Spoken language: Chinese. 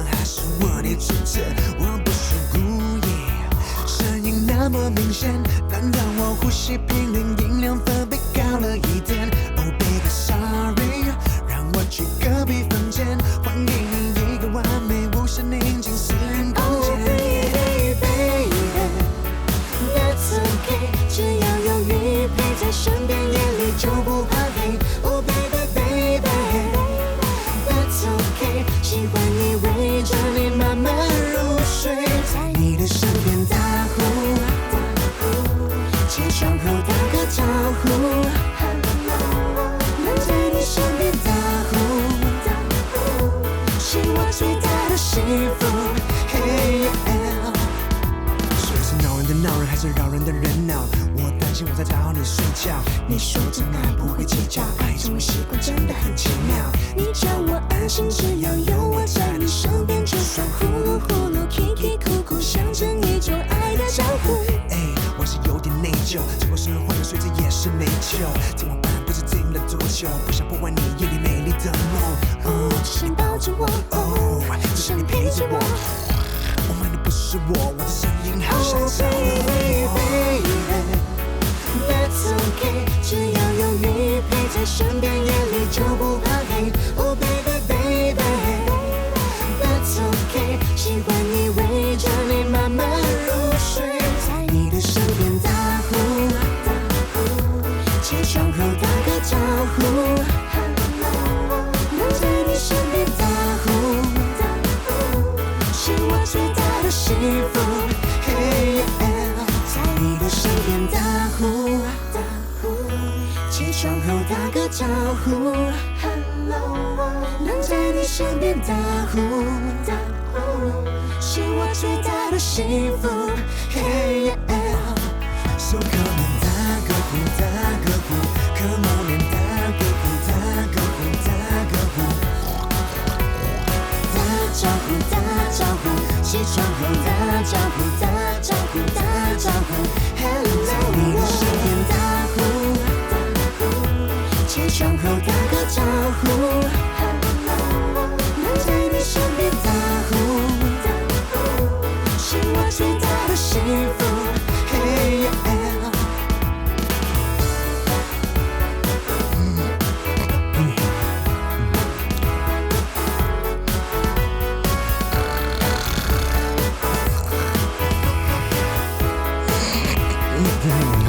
还是我的主角？我不是故意，声音那么明显，难道我呼吸频率音量分贝高了一点？Oh baby sorry， 让我去隔壁房间，还给你一个完美无限宁静私人空间。Oh baby baby，that's okay， 只要有你陪在身边，夜里就不怕黑。Oh baby baby，that's okay， 喜欢你围着你慢慢入睡，在你的身边打呼，起床后打个招呼，能在你身边打呼，是我最大的幸福。Hey yeah， 说是闹人的闹人，还是扰人的人闹？我担心我在打扰你睡觉。你说真爱不会计较，爱成为习惯真的很奇妙。你叫我安心，只要有我在你身边，就算呼噜呼噜、Kiki 哭哭，象征一种爱的招呼。哎，我是有点内疚，结果是换了睡着也是没救。怎么办？不知经了多久，不想破坏你夜里美丽的梦。只想抱着我，只想你陪着我。我爱的不是我的声音好像 Oh 少了 baby，that's okay， 只要有你陪在身边，夜里就不怕黑。Oh baby baby，that's okay， 喜欢你围着你慢慢入睡，在你的身边打呼，起床后打个招呼，能在你身边打呼，是我最大的幸福。Hey yeah， 在你的身边打呼，起床后打个招呼，能在你身边打呼，是我最大的幸福。Hey yeah，So come on， 打个呼，打个呼 ，Come on and 打个呼，打个呼，打个呼，打招呼，打招呼，起床后打招呼，打招呼，打招呼。Hello， 在你的身边打呼，起床后打个招呼，能在你身边打呼，是我最大的幸福。Hey yeah。嗯